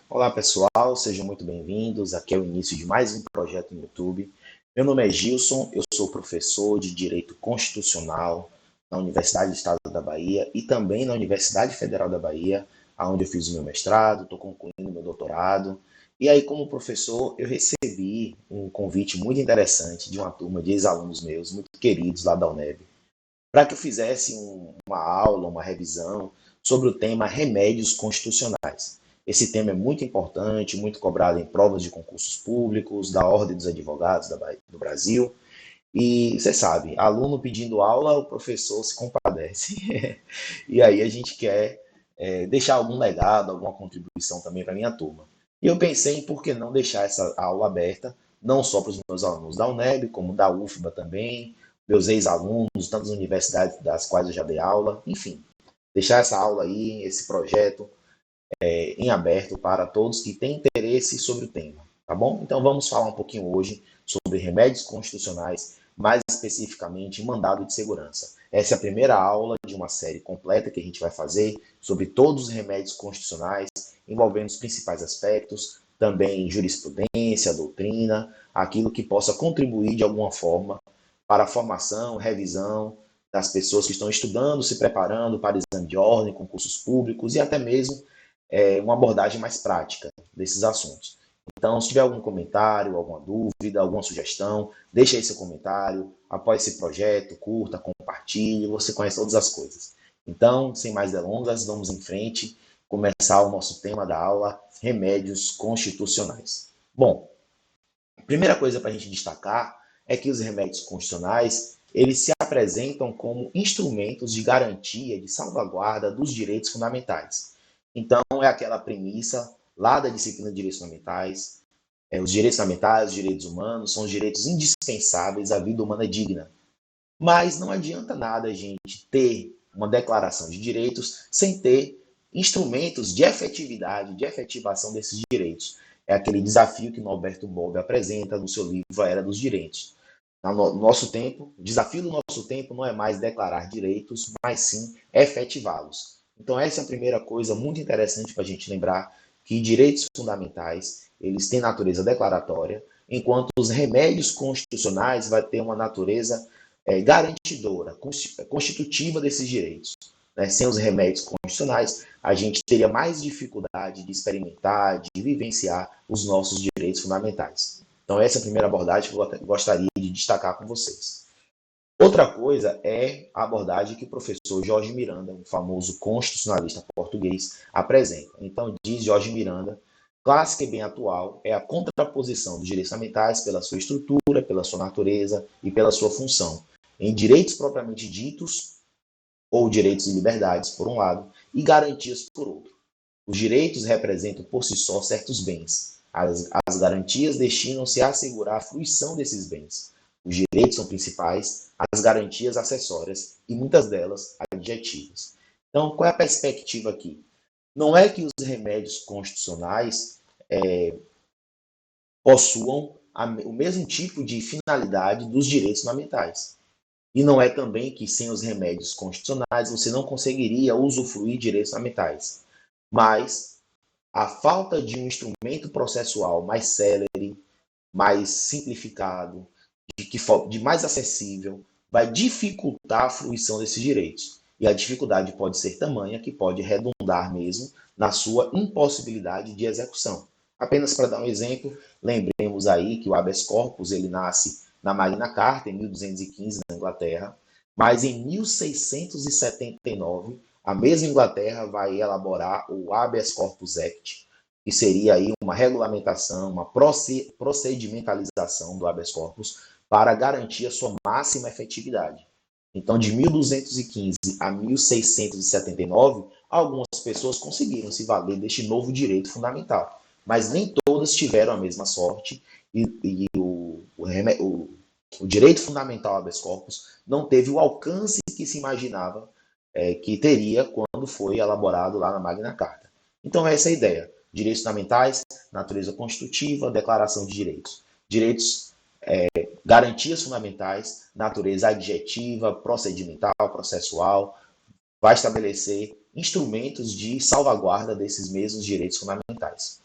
Olá pessoal, sejam muito bem-vindos. Aqui é o início de mais um projeto no YouTube. Meu nome é Gilson, eu sou professor de Direito Constitucional na Universidade do Estado da Bahia e também na Universidade Federal da Bahia, onde eu fiz o meu mestrado, estou concluindo meu doutorado. E aí, como professor, eu recebi um convite muito interessante de uma turma de ex-alunos meus, muito queridos lá da UNEB, para que eu fizesse uma aula, uma revisão sobre o tema remédios constitucionais. Esse tema é muito importante, muito cobrado em provas de concursos públicos, da Ordem dos Advogados do Brasil. E você sabe, aluno pedindo aula, o professor se compadece. E aí a gente quer deixar algum legado, alguma contribuição também para a minha turma. E eu pensei em por que não deixar essa aula aberta, não só para os meus alunos da UNEB, como da UFBA também, meus ex-alunos, tantas universidades das quais eu já dei aula, enfim, deixar essa aula aí, esse projeto em aberto para todos que têm interesse sobre o tema, tá bom? Então vamos falar um pouquinho hoje sobre remédios constitucionais, mais especificamente mandado de segurança. Essa é a primeira aula de uma série completa que a gente vai fazer sobre todos os remédios constitucionais, envolvendo os principais aspectos, também jurisprudência, doutrina, aquilo que possa contribuir de alguma forma para a formação, revisão das pessoas que estão estudando, se preparando para exame de ordem, concursos públicos e até mesmo uma abordagem mais prática desses assuntos. Então, se tiver algum comentário, alguma dúvida, alguma sugestão, deixe aí seu comentário, apoie esse projeto, curta, compartilhe, você conhece todas as coisas. Então, sem mais delongas, vamos em frente, começar o nosso tema da aula, remédios constitucionais. Bom, a primeira coisa para a gente destacar é que os remédios constitucionais, eles se apresentam como instrumentos de garantia, de salvaguarda dos direitos fundamentais. Então, é aquela premissa lá da disciplina de direitos fundamentais. Os direitos fundamentais, os direitos humanos, são os direitos indispensáveis à vida humana digna. Mas não adianta nada a gente ter uma declaração de direitos sem ter instrumentos de efetividade, de efetivação desses direitos. É aquele desafio que Norberto Bobbio apresenta no seu livro A Era dos Direitos. No nosso tempo, o desafio do nosso tempo não é mais declarar direitos, mas sim efetivá-los. Então essa é a primeira coisa muito interessante para a gente lembrar, que direitos fundamentais, eles têm natureza declaratória, enquanto os remédios constitucionais vai ter uma natureza garantidora, constitutiva desses direitos. Né? Sem os remédios constitucionais, a gente teria mais dificuldade de experimentar, de vivenciar os nossos direitos fundamentais. Então, essa é a primeira abordagem que eu gostaria de destacar com vocês. Outra coisa é a abordagem que o professor Jorge Miranda, um famoso constitucionalista português, apresenta. Então, diz Jorge Miranda, clássica e bem atual é a contraposição dos direitos fundamentais pela sua estrutura, pela sua natureza e pela sua função, em direitos propriamente ditos, ou direitos e liberdades, por um lado, e garantias, por outro. Os direitos representam por si só certos bens. As garantias destinam-se a assegurar a fruição desses bens. Os direitos são principais, as garantias acessórias e muitas delas adjetivas. Então, qual é a perspectiva aqui? Não é que os remédios constitucionais possuam o mesmo tipo de finalidade dos direitos fundamentais. E não é também que sem os remédios constitucionais você não conseguiria usufruir de direitos fundamentais. Mas a falta de um instrumento processual mais célere, mais simplificado, de mais acessível, vai dificultar a fruição desses direitos. E a dificuldade pode ser tamanha que pode redundar mesmo na sua impossibilidade de execução. Apenas para dar um exemplo, lembremos aí que o habeas corpus ele nasce na Magna Carta, em 1215, na Inglaterra, mas em 1679, a mesma Inglaterra vai elaborar o Habeas Corpus Act, que seria aí uma regulamentação, uma procedimentalização do habeas corpus para garantir a sua máxima efetividade. Então, de 1215 a 1679, algumas pessoas conseguiram se valer deste novo direito fundamental, mas nem todas tiveram a mesma sorte e o direito fundamental habeas corpus não teve o alcance que se imaginava que teria quando foi elaborado lá na Magna Carta. Então, essa é a ideia. Direitos fundamentais, natureza constitutiva, declaração de direitos. Direitos, garantias fundamentais, natureza adjetiva, procedimental, processual, vai estabelecer instrumentos de salvaguarda desses mesmos direitos fundamentais.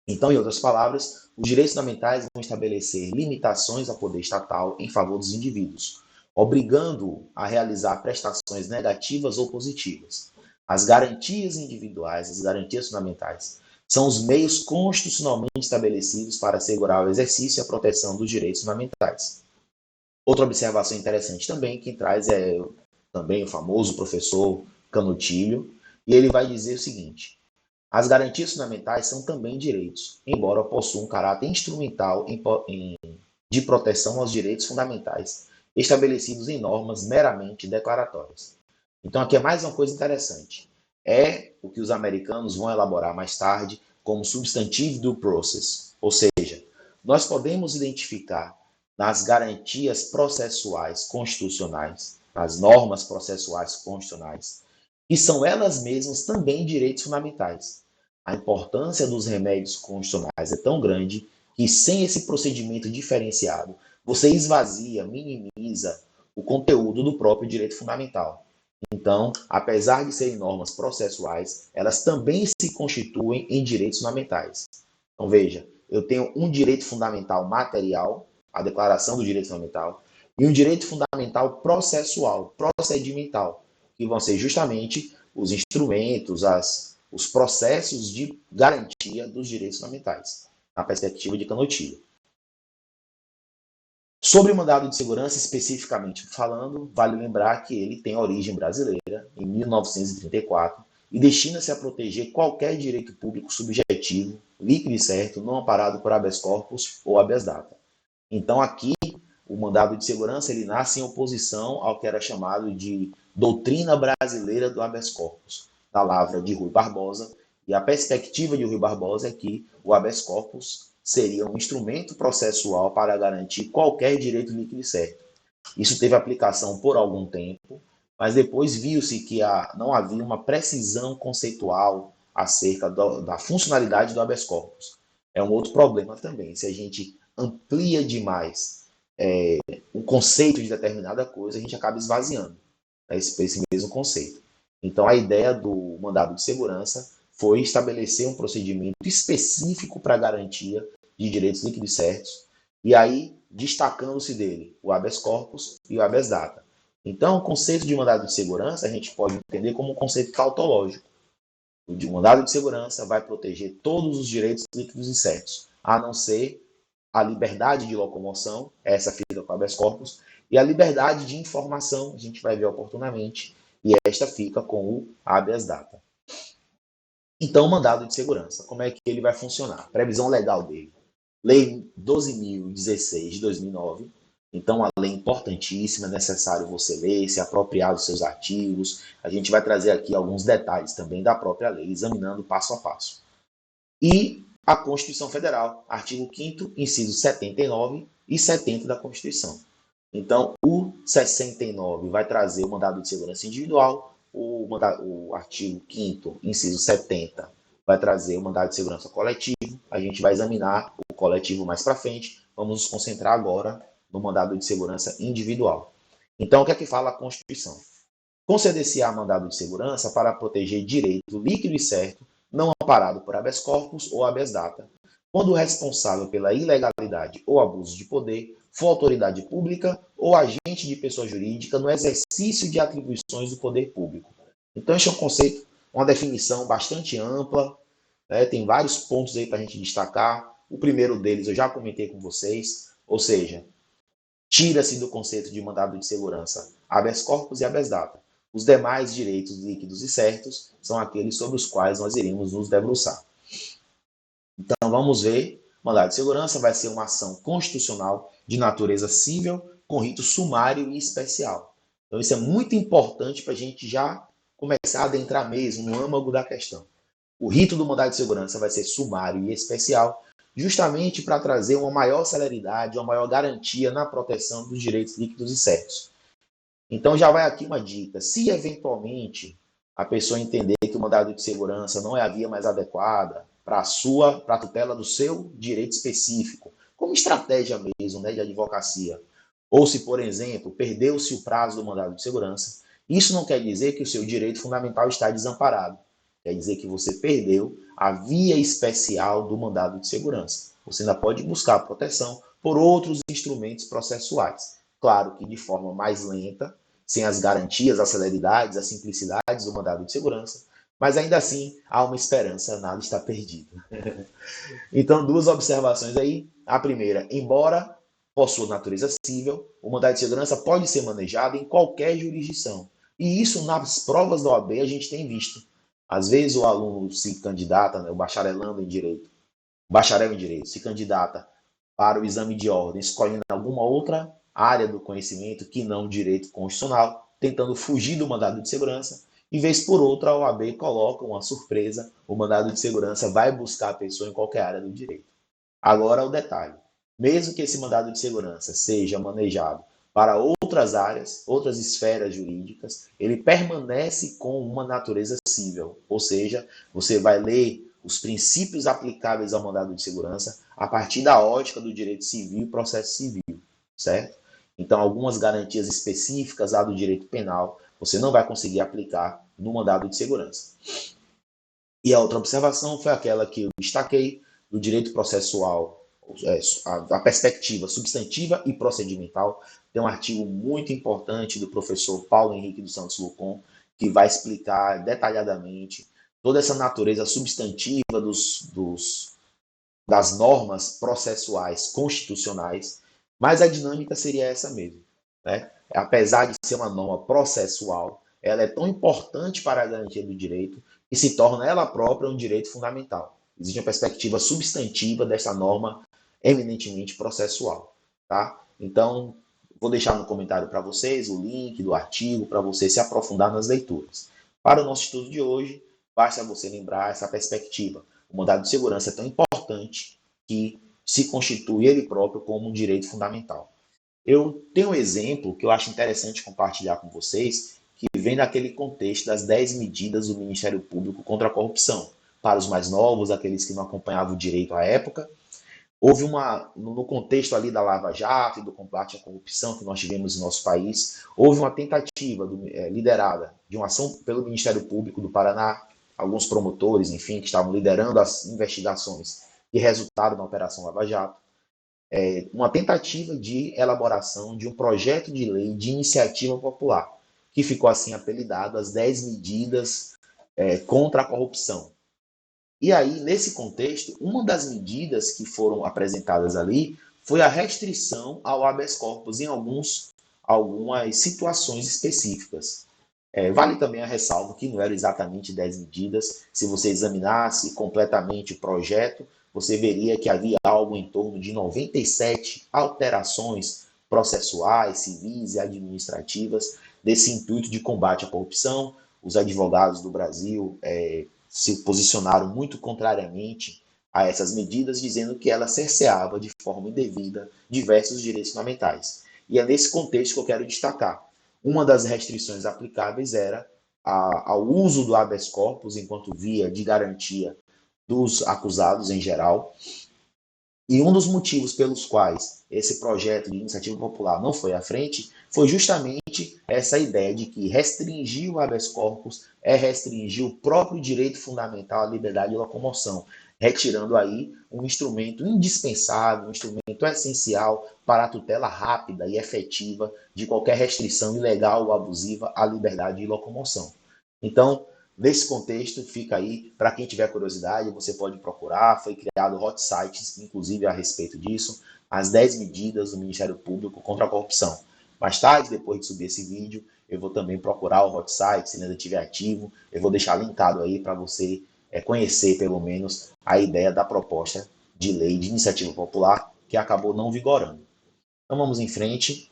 Então, em outras palavras, os direitos fundamentais vão estabelecer limitações ao poder estatal em favor dos indivíduos, obrigando-o a realizar prestações negativas ou positivas. As garantias individuais, as garantias fundamentais, são os meios constitucionalmente estabelecidos para assegurar o exercício e a proteção dos direitos fundamentais. Outra observação interessante também, quem traz é também o famoso professor Canutilho, e ele vai dizer o seguinte: as garantias fundamentais são também direitos, embora possuam um caráter instrumental de proteção aos direitos fundamentais, estabelecidos em normas meramente declaratórias. Então, aqui é mais uma coisa interessante. É o que os americanos vão elaborar mais tarde como substantive due process, ou seja, nós podemos identificar nas garantias processuais constitucionais, nas normas processuais constitucionais, que são elas mesmas também direitos fundamentais. A importância dos remédios constitucionais é tão grande que, sem esse procedimento diferenciado, você esvazia, minimiza o conteúdo do próprio direito fundamental. Então, apesar de serem normas processuais, elas também se constituem em direitos fundamentais. Então, veja, eu tenho um direito fundamental material, a Declaração do Direito Fundamental, e um direito fundamental processual, procedimental, que vão ser justamente os instrumentos, os processos de garantia dos direitos fundamentais, na perspectiva de Canutilho. Sobre o mandado de segurança, especificamente falando, vale lembrar que ele tem origem brasileira, em 1934, e destina-se a proteger qualquer direito público subjetivo, líquido e certo, não amparado por habeas corpus ou habeas data. Então, aqui, o mandado de segurança ele nasce em oposição ao que era chamado de doutrina brasileira do habeas corpus, da lavra de Rui Barbosa, e a perspectiva de Rui Barbosa é que o habeas corpus seria um instrumento processual para garantir qualquer direito líquido e certo. Isso teve aplicação por algum tempo, mas depois viu-se que não havia uma precisão conceitual acerca da funcionalidade do habeas corpus. É um outro problema também. Se a gente amplia demais o conceito de determinada coisa, a gente acaba esvaziando esse mesmo conceito. Então, a ideia do mandado de segurança foi estabelecer um procedimento específico para a garantia de direitos líquidos e certos, e aí destacando-se dele o habeas corpus e o habeas data. Então, o conceito de mandado de segurança a gente pode entender como um conceito tautológico. O de mandado de segurança vai proteger todos os direitos líquidos e certos, a não ser a liberdade de locomoção, essa fica com o habeas corpus, e a liberdade de informação, a gente vai ver oportunamente, e esta fica com o habeas data. Então, o mandado de segurança, como é que ele vai funcionar? Previsão legal dele. Lei 12.016 de 2009. Então, uma lei importantíssima, é necessário você ler, se apropriar dos seus artigos. A gente vai trazer aqui alguns detalhes também da própria lei, examinando passo a passo. E a Constituição Federal, artigo 5º, incisos 79 e 70 da Constituição. Então, o 69 vai trazer o mandado de segurança individual, o artigo 5º, inciso 70, vai trazer o mandado de segurança coletivo. A gente vai examinar o coletivo mais para frente. Vamos nos concentrar agora no mandado de segurança individual. Então, o que é que fala a Constituição? Conceder-se-á mandado de segurança para proteger direito líquido e certo, não amparado por habeas corpus ou habeas data, quando o responsável pela ilegalidade ou abuso de poder for autoridade pública ou agente de pessoa jurídica no exercício de atribuições do poder público. Então, este é um conceito, uma definição bastante ampla, né? Tem vários pontos aí para a gente destacar. O primeiro deles eu já comentei com vocês, ou seja, tira-se do conceito de mandado de segurança habeas corpus e habeas data. Os demais direitos líquidos e certos são aqueles sobre os quais nós iremos nos debruçar. Então, vamos ver. Mandado de segurança vai ser uma ação constitucional de natureza civil com rito sumário e especial. Então, isso é muito importante para a gente já começar a adentrar mesmo no âmago da questão. O rito do mandado de segurança vai ser sumário e especial, justamente para trazer uma maior celeridade, uma maior garantia na proteção dos direitos líquidos e certos. Então, já vai aqui uma dica. Se, eventualmente, a pessoa entender que o mandado de segurança não é a via mais adequada para a tutela do seu direito específico, como estratégia mesmo, né, de advocacia, ou se, por exemplo, perdeu-se o prazo do mandado de segurança, Isso não quer dizer que o seu direito fundamental está desamparado. Quer dizer que você perdeu a via especial do mandado de segurança. Você ainda pode buscar proteção por outros instrumentos processuais. Claro que de forma mais lenta, sem as garantias, as celeridades, as simplicidades do mandado de segurança, mas ainda assim há uma esperança, nada está perdido. Então, duas observações aí. A primeira, embora possua natureza civil, o mandado de segurança pode ser manejado em qualquer jurisdição. E isso nas provas da OAB a gente tem visto. Às vezes o aluno se candidata, né, o bacharelando em direito, o bacharel em direito, se candidata para o exame de ordem, escolhendo alguma outra área do conhecimento que não direito constitucional, tentando fugir do mandado de segurança, e vez por outra a OAB coloca uma surpresa, o mandado de segurança vai buscar a pessoa em qualquer área do direito. Agora o detalhe, mesmo que esse mandado de segurança seja manejado para outras áreas, outras esferas jurídicas, ele permanece com uma natureza civil, ou seja, você vai ler os princípios aplicáveis ao mandado de segurança a partir da ótica do direito civil e processo civil, certo? Então, algumas garantias específicas lá do direito penal você não vai conseguir aplicar no mandado de segurança. E a outra observação foi aquela que eu destaquei do direito processual, a perspectiva substantiva e procedimental. Tem um artigo muito importante do professor Paulo Henrique dos Santos Lucon, que vai explicar detalhadamente toda essa natureza substantiva das normas processuais constitucionais, mas a dinâmica seria essa mesmo. Né? Apesar de ser uma norma processual, ela é tão importante para a garantia do direito que se torna ela própria um direito fundamental. Existe uma perspectiva substantiva dessa norma eminentemente processual. Tá? Então, vou deixar no comentário para vocês o link do artigo para você se aprofundar nas leituras. Para o nosso estudo de hoje, basta você lembrar essa perspectiva. O mandado de segurança é tão importante que se constitui ele próprio como um direito fundamental. Eu tenho um exemplo que eu acho interessante compartilhar com vocês, que vem daquele contexto das 10 medidas do Ministério Público contra a corrupção. Para os mais novos, aqueles que não acompanhavam o direito à época, houve no contexto ali da Lava Jato e do combate à corrupção que nós tivemos no nosso país, houve uma tentativa liderada de uma ação pelo Ministério Público do Paraná, alguns promotores, enfim, que estavam liderando as investigações que resultaram na Operação Lava Jato, uma tentativa de elaboração de um projeto de lei de iniciativa popular, que ficou assim apelidado as 10 medidas contra a corrupção. E aí, nesse contexto, uma das medidas que foram apresentadas ali foi a restrição ao habeas corpus em algumas situações específicas. Vale também a ressalva que não eram exatamente 10 medidas. Se você examinasse completamente o projeto, você veria que havia algo em torno de 97 alterações processuais, civis e administrativas desse intuito de combate à corrupção. Os advogados do Brasil se posicionaram muito contrariamente a essas medidas, dizendo que ela cerceava de forma indevida diversos direitos fundamentais. E é nesse contexto que eu quero destacar. Uma das restrições aplicáveis era ao uso do habeas corpus enquanto via de garantia dos acusados em geral. E um dos motivos pelos quais esse projeto de iniciativa popular não foi à frente foi justamente essa ideia de que restringir o habeas corpus é restringir o próprio direito fundamental à liberdade de locomoção, retirando aí um instrumento indispensável, um instrumento essencial para a tutela rápida e efetiva de qualquer restrição ilegal ou abusiva à liberdade de locomoção. Então, nesse contexto, fica aí, para quem tiver curiosidade, você pode procurar, foi criado hot sites, inclusive a respeito disso, as 10 medidas do Ministério Público contra a corrupção. Mais tarde, depois de subir esse vídeo, eu vou também procurar o hot site, se ainda estiver ativo, eu vou deixar linkado aí para você conhecer, pelo menos, a ideia da proposta de lei de iniciativa popular, que acabou não vigorando. Então vamos em frente.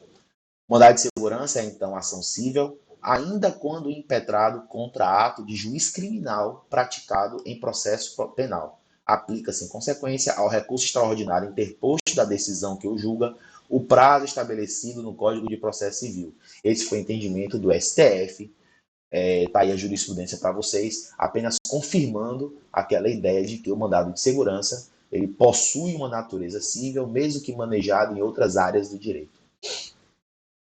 Mandado de segurança é, então, ação civil, ainda quando impetrado contra ato de juiz criminal praticado em processo penal. Aplica-se, em consequência, ao recurso extraordinário interposto da decisão que o julga o prazo estabelecido no Código de Processo Civil. Esse foi o entendimento do STF. Tá aí a jurisprudência para vocês, apenas confirmando aquela ideia de que o mandado de segurança ele possui uma natureza civil, mesmo que manejado em outras áreas do direito.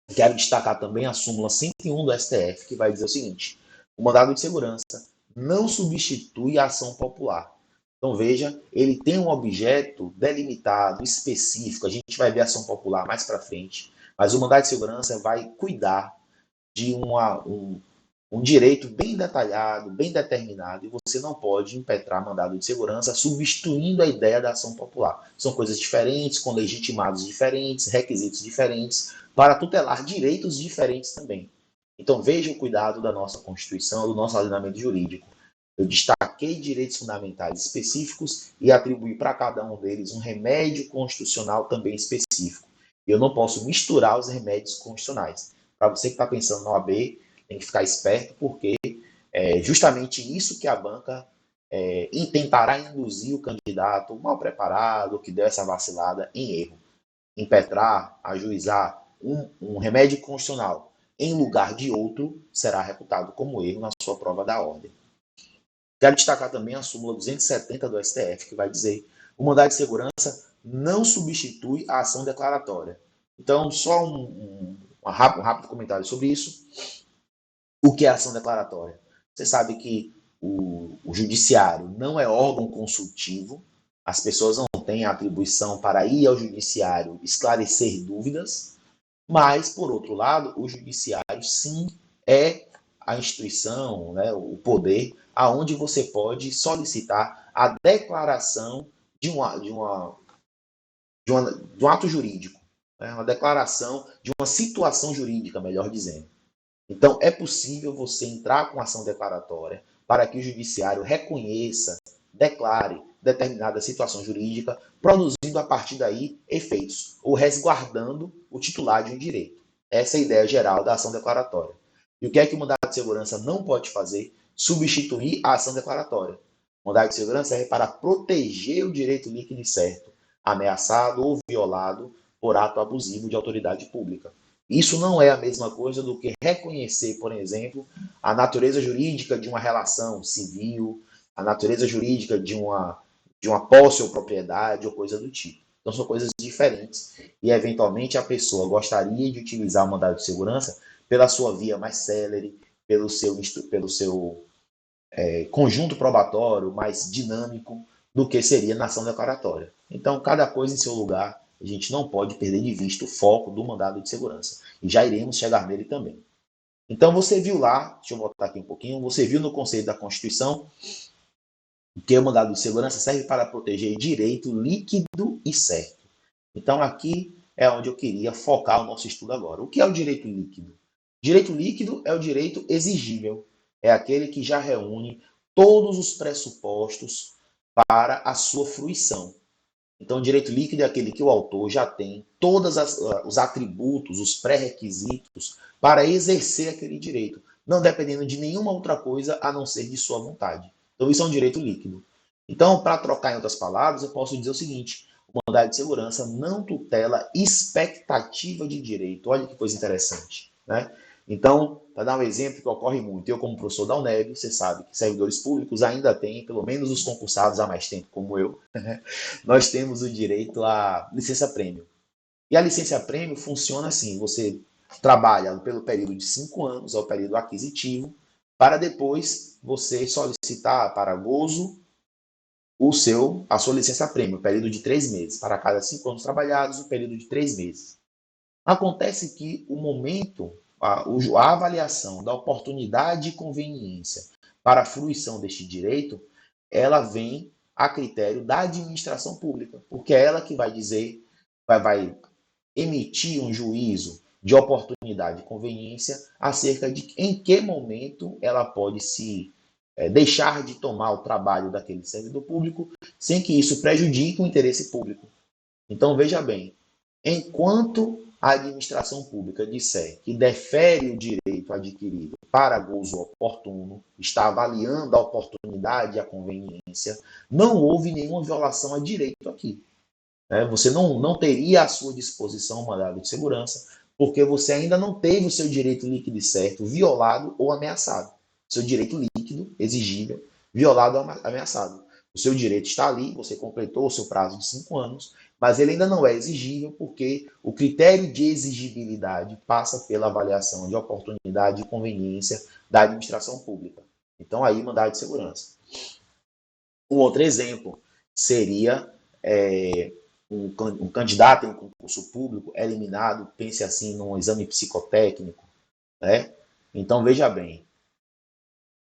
Quero destacar também a súmula 101 do STF, que vai dizer o seguinte: o mandado de segurança não substitui a ação popular. Então, veja, ele tem um objeto delimitado, específico. A gente vai ver a ação popular mais para frente, mas o mandado de segurança vai cuidar de um direito bem detalhado, bem determinado, e você não pode impetrar mandado de segurança substituindo a ideia da ação popular. São coisas diferentes, com legitimados diferentes, requisitos diferentes, para tutelar direitos diferentes também. Então veja o cuidado da nossa Constituição, do nosso ordenamento jurídico. Eu destaquei direitos fundamentais específicos e atribuí para cada um deles um remédio constitucional também específico. Eu não posso misturar os remédios constitucionais. Para você que está pensando na OAB, tem que ficar esperto, porque é justamente isso que a banca tentará induzir o candidato mal preparado, que deu essa vacilada, em erro. Impetrar, ajuizar um remédio constitucional em lugar de outro será reputado como erro na sua prova da ordem. Quero destacar também a súmula 270 do STF, que vai dizer: o mandado de segurança não substitui a ação declaratória. Então, só um rápido comentário sobre isso. O que é ação declaratória? Você sabe que o judiciário não é órgão consultivo, as pessoas não têm a atribuição para ir ao judiciário esclarecer dúvidas, mas, por outro lado, o judiciário sim é a instituição, né, o poder, aonde você pode solicitar a declaração de um ato jurídico, né, uma declaração de uma situação jurídica, melhor dizendo. Então, é possível você entrar com ação declaratória para que o judiciário reconheça, declare determinada situação jurídica, produzindo a partir daí efeitos, ou resguardando o titular de um direito. Essa é a ideia geral da ação declaratória. E o que é que o mandado de segurança não pode fazer? Substituir a ação declaratória. O mandado de segurança é para proteger o direito líquido e certo, ameaçado ou violado por ato abusivo de autoridade pública. Isso não é a mesma coisa do que reconhecer, por exemplo, a natureza jurídica de uma relação civil, a natureza jurídica de uma posse ou propriedade ou coisa do tipo. Então são coisas diferentes e, eventualmente, a pessoa gostaria de utilizar o mandado de segurança pela sua via mais célere, pelo seu conjunto probatório mais dinâmico do que seria na ação declaratória. Então, cada coisa em seu lugar, a gente não pode perder de vista o foco do mandado de segurança. E já iremos chegar nele também. Então, você viu lá, deixa eu voltar aqui um pouquinho, você viu no conceito da Constituição que o mandado de segurança serve para proteger direito líquido e certo. Então, aqui é onde eu queria focar o nosso estudo agora. O que é o direito líquido? Direito líquido é o direito exigível. É aquele que já reúne todos os pressupostos para a sua fruição. Então, o direito líquido é aquele que o autor já tem todos os atributos, os pré-requisitos para exercer aquele direito, não dependendo de nenhuma outra coisa a não ser de sua vontade. Então, isso é um direito líquido. Então, para trocar em outras palavras, eu posso dizer o seguinte: o mandado de segurança não tutela expectativa de direito. Olha que coisa interessante, né? Então, para dar um exemplo que ocorre muito, eu como professor da UNEB, você sabe que servidores públicos ainda têm, pelo menos os concursados há mais tempo como eu, nós temos o direito à licença-prêmio. E a licença-prêmio funciona assim: você trabalha pelo período de 5 anos, é o período aquisitivo, para depois você solicitar para gozo a sua licença-prêmio, o período de 3 meses. Para cada 5 anos trabalhados, o período de 3 meses. Acontece que o momento, a avaliação da oportunidade e conveniência para a fruição deste direito, ela vem a critério da administração pública, porque é ela que vai dizer, vai emitir um juízo de oportunidade e conveniência acerca de em que momento ela pode se deixar de tomar o trabalho daquele servidor público sem que isso prejudique o interesse público. Então, veja bem, enquanto a administração pública disser que defere o direito adquirido para gozo oportuno, está avaliando a oportunidade e a conveniência, não houve nenhuma violação a direito aqui. Você não teria à sua disposição um mandado de segurança, porque você ainda não teve o seu direito líquido e certo violado ou ameaçado. Seu direito líquido, exigível, violado ou ameaçado. O seu direito está ali, você completou o seu prazo de 5 anos, mas ele ainda não é exigível porque o critério de exigibilidade passa pela avaliação de oportunidade e conveniência da administração pública. Então, aí, mandado de segurança. Um outro exemplo seria um candidato em concurso público eliminado, pense assim, num exame psicotécnico, né? Então, veja bem,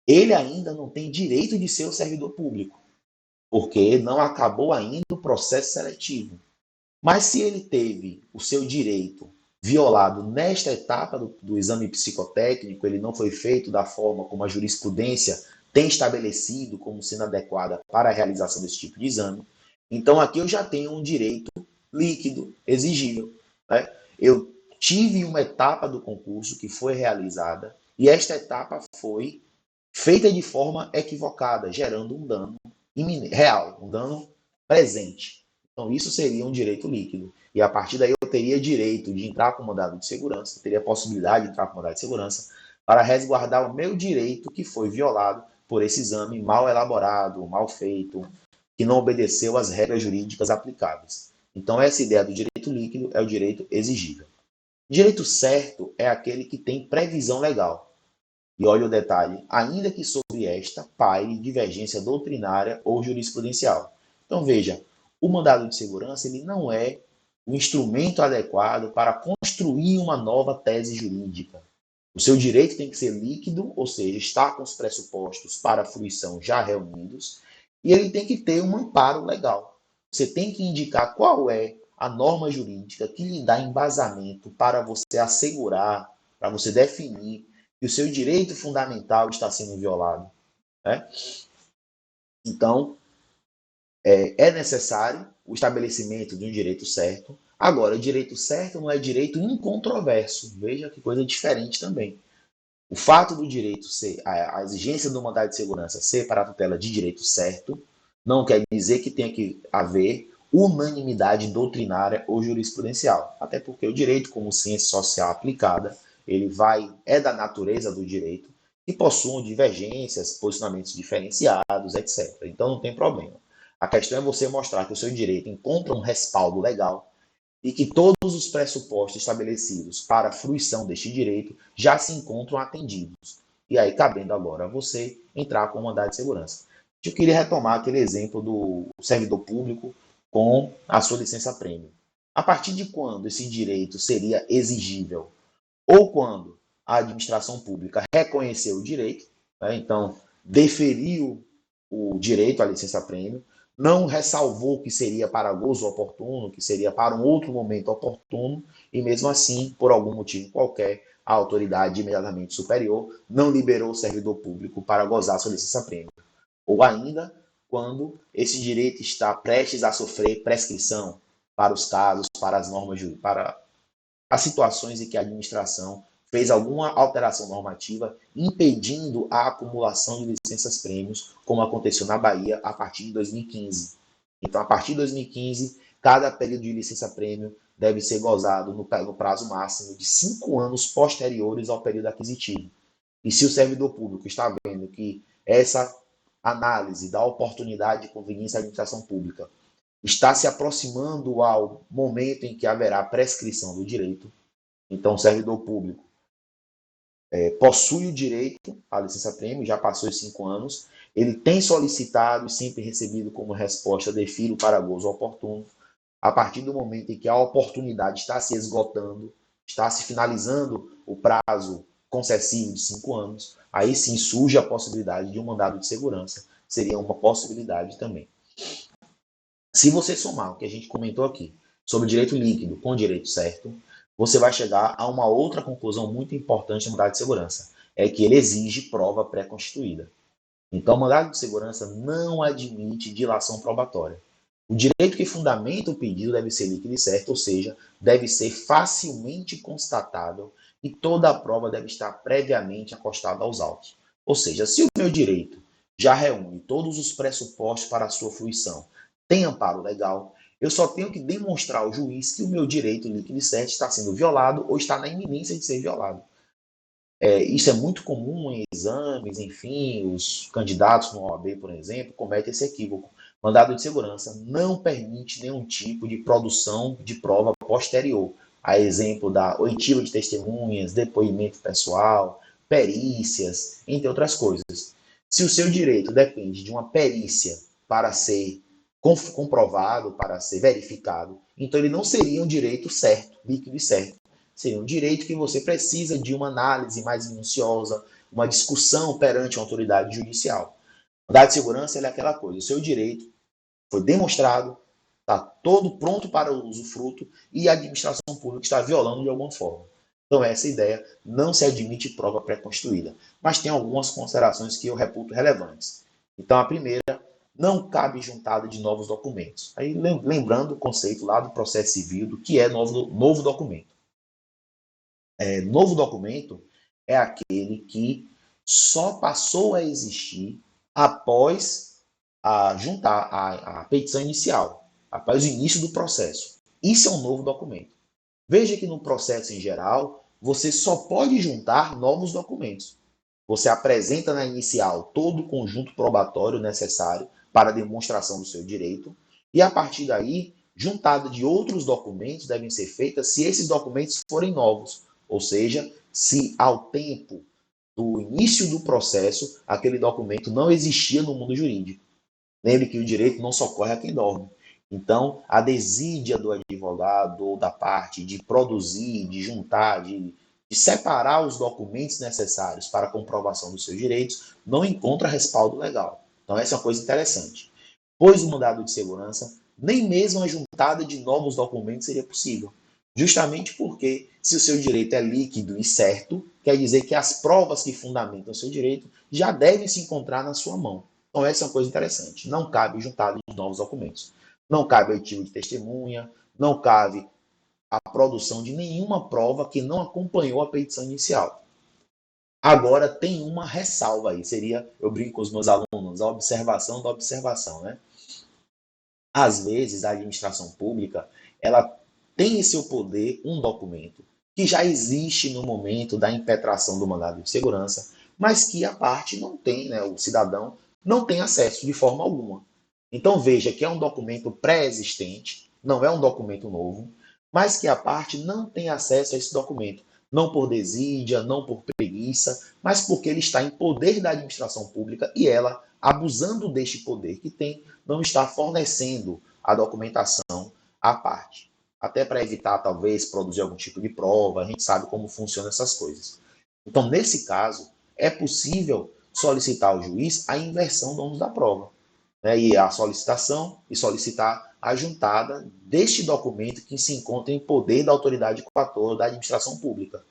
ele ainda não tem direito de ser o servidor público, porque não acabou ainda o processo seletivo. Mas se ele teve o seu direito violado nesta etapa do exame psicotécnico, ele não foi feito da forma como a jurisprudência tem estabelecido como sendo adequada para a realização desse tipo de exame, então aqui eu já tenho um direito líquido, exigível, né? Eu tive uma etapa do concurso que foi realizada e esta etapa foi feita de forma equivocada, gerando um dano real, um dano presente. Então, isso seria um direito líquido. E a partir daí eu teria direito de entrar com mandado de segurança, teria a possibilidade de entrar com mandado de segurança para resguardar o meu direito que foi violado por esse exame mal elaborado, mal feito, que não obedeceu às regras jurídicas aplicáveis. Então, essa ideia do direito líquido é o direito exigível. Direito certo é aquele que tem previsão legal. E olha o detalhe, ainda que sobre esta paire divergência doutrinária ou jurisprudencial. Então veja, o mandado de segurança ele não é o instrumento adequado para construir uma nova tese jurídica. O seu direito tem que ser líquido, ou seja, estar com os pressupostos para a fruição já reunidos, e ele tem que ter um amparo legal. Você tem que indicar qual é a norma jurídica que lhe dá embasamento para você assegurar, para você definir que o seu direito fundamental está sendo violado, né? Então, é necessário o estabelecimento de um direito certo. Agora, o direito certo não é direito incontroverso. Veja que coisa diferente também. O fato do direito ser, a exigência do mandado de segurança ser para a tutela de direito certo, não quer dizer que tenha que haver unanimidade doutrinária ou jurisprudencial. Até porque o direito, como ciência social aplicada, ele é da natureza do direito e possui divergências, posicionamentos diferenciados, etc. Então não tem problema. A questão é você mostrar que o seu direito encontra um respaldo legal e que todos os pressupostos estabelecidos para a fruição deste direito já se encontram atendidos. E aí, cabendo agora a você entrar com o mandado de segurança. Eu queria retomar aquele exemplo do servidor público com a sua licença-prêmio. A partir de quando esse direito seria exigível? Ou quando a administração pública reconheceu o direito, né, então deferiu o direito à licença-prêmio, não ressalvou que seria para gozo oportuno, que seria para um outro momento oportuno, e mesmo assim, por algum motivo qualquer, a autoridade imediatamente superior não liberou o servidor público para gozar sua licença-prêmio. Ou ainda, quando esse direito está prestes a sofrer prescrição para os casos, para as normas, para as situações em que a administração fez alguma alteração normativa impedindo a acumulação de licenças-prêmios, como aconteceu na Bahia a partir de 2015. Então, a partir de 2015, cada período de licença-prêmio deve ser gozado no prazo máximo de 5 anos posteriores ao período aquisitivo. E se o servidor público está vendo que essa análise da oportunidade de conveniência da administração pública está se aproximando ao momento em que haverá prescrição do direito, então o servidor público possui o direito à licença-prêmio, já passou os 5 anos, ele tem solicitado e sempre recebido como resposta defiro para gozo oportuno. A partir do momento em que a oportunidade está se esgotando, está se finalizando o prazo concessivo de 5 anos, aí sim surge a possibilidade de um mandado de segurança. Seria uma possibilidade também. Se você somar o que a gente comentou aqui sobre direito líquido com direito certo, você vai chegar a uma outra conclusão muito importante do mandado de segurança, é que ele exige prova pré-constituída. Então, o mandado de segurança não admite dilação probatória. O direito que fundamenta o pedido deve ser líquido e certo, ou seja, deve ser facilmente constatável e toda a prova deve estar previamente acostada aos autos. Ou seja, se o meu direito já reúne todos os pressupostos para a sua fruição, tem amparo legal, eu só tenho que demonstrar ao juiz que o meu direito líquido e certo está sendo violado ou está na iminência de ser violado. Isso é muito comum em exames, enfim, os candidatos no OAB, por exemplo, cometem esse equívoco. Mandado de segurança não permite nenhum tipo de produção de prova posterior. A exemplo da oitiva de testemunhas, depoimento pessoal, perícias, entre outras coisas. Se o seu direito depende de uma perícia para ser comprovado, para ser verificado, então ele não seria um direito certo, líquido e certo. Seria um direito que você precisa de uma análise mais minuciosa, uma discussão perante uma autoridade judicial. A mandado de segurança é aquela coisa, o seu direito foi demonstrado, está todo pronto para o usufruto e a administração pública está violando de alguma forma. Então, essa ideia não se admite prova pré-constituída. Mas tem algumas considerações que eu reputo relevantes. Então, a primeira, não cabe juntada de novos documentos. Aí, lembrando o conceito lá do processo civil, do que é novo documento. Novo documento é aquele que só passou a existir após juntar a petição inicial, após o início do processo. Isso é um novo documento. Veja que no processo em geral, você só pode juntar novos documentos. Você apresenta na inicial todo o conjunto probatório necessário para a demonstração do seu direito, e a partir daí, juntada de outros documentos devem ser feitas se esses documentos forem novos, ou seja, se ao tempo do início do processo aquele documento não existia no mundo jurídico. Lembre que o direito não socorre a quem dorme. Então, a desídia do advogado ou da parte de produzir, de juntar, de separar os documentos necessários para a comprovação dos seus direitos não encontra respaldo legal. Então, essa é uma coisa interessante. Pois o mandado de segurança, nem mesmo a juntada de novos documentos seria possível. Justamente porque, se o seu direito é líquido e certo, quer dizer que as provas que fundamentam o seu direito já devem se encontrar na sua mão. Então, essa é uma coisa interessante. Não cabe juntada de novos documentos. Não cabe oitiva de testemunha, não cabe a produção de nenhuma prova que não acompanhou a petição inicial. Agora, tem uma ressalva aí, seria, eu brinco com os meus alunos, a observação da observação, né? Às vezes, a administração pública, ela tem em seu poder um documento que já existe no momento da impetração do mandado de segurança, mas que a parte não tem, né, o cidadão não tem acesso de forma alguma. Então veja que é um documento pré-existente, não é um documento novo, mas que a parte não tem acesso a esse documento, não por desídia, não por preguiça, mas porque ele está em poder da administração pública e ela, abusando deste poder que tem, não está fornecendo a documentação à parte. Até para evitar, talvez, produzir algum tipo de prova, a gente sabe como funcionam essas coisas. Então, nesse caso, é possível solicitar ao juiz a inversão do ônus da prova, né? E a solicitação e solicitar a juntada deste documento que se encontra em poder da autoridade coatora da administração pública.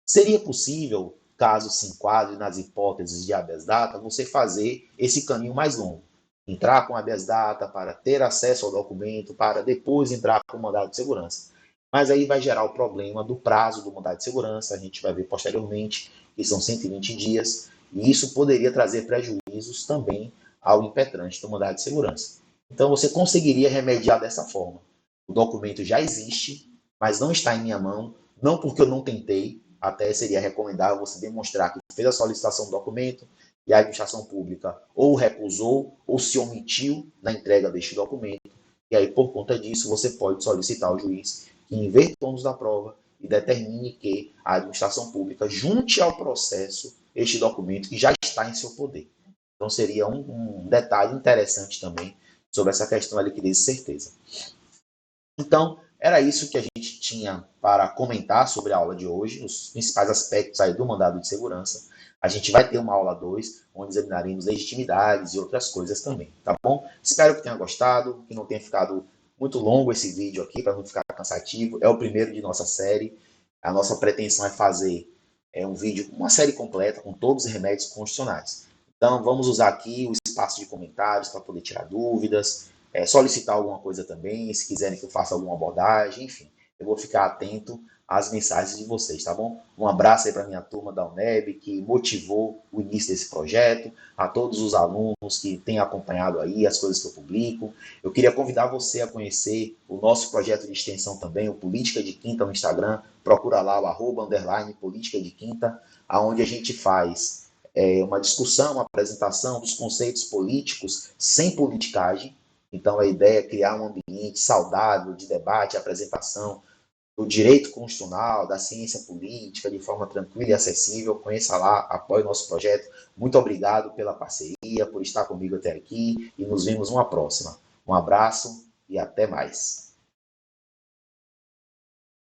Seria possível, caso se enquadre nas hipóteses de habeas data, você fazer esse caminho mais longo. Entrar com habeas data para ter acesso ao documento, para depois entrar com o mandado de segurança. Mas aí vai gerar o problema do prazo do mandado de segurança, a gente vai ver posteriormente, que são 120 dias, e isso poderia trazer prejuízos também ao impetrante do mandado de segurança. Então você conseguiria remediar dessa forma. O documento já existe, mas não está em minha mão, não porque eu não tentei, até seria recomendável você demonstrar que fez a solicitação do documento e a administração pública ou recusou ou se omitiu na entrega deste documento. E aí, por conta disso, você pode solicitar ao juiz que inverta o ônus da prova e determine que a administração pública junte ao processo este documento que já está em seu poder. Então, seria um detalhe interessante também sobre essa questão da liquidez e certeza. Então, era isso que a gente tinha para comentar sobre a aula de hoje, os principais aspectos aí do mandado de segurança. A gente vai ter uma aula 2, onde examinaremos legitimidades e outras coisas também, tá bom? Espero que tenha gostado, que não tenha ficado muito longo esse vídeo aqui, para não ficar cansativo. É o primeiro de nossa série. A nossa pretensão é fazer um vídeo, uma série completa, com todos os remédios constitucionais. Então, vamos usar aqui o espaço de comentários para poder tirar dúvidas, solicitar alguma coisa também, se quiserem que eu faça alguma abordagem, enfim. Eu vou ficar atento às mensagens de vocês, tá bom? Um abraço aí para a minha turma da UNEB, que motivou o início desse projeto, a todos os alunos que têm acompanhado aí as coisas que eu publico. Eu queria convidar você a conhecer o nosso projeto de extensão também, o Política de Quinta no Instagram. Procura lá o @ Política de Quinta, onde a gente faz uma discussão, uma apresentação dos conceitos políticos sem politicagem, Então, a ideia é criar um ambiente saudável de debate, apresentação do direito constitucional, da ciência política, de forma tranquila e acessível. Conheça lá, apoie o nosso projeto. Muito obrigado pela parceria, por estar comigo até aqui e nos vemos numa próxima. Um abraço e até mais.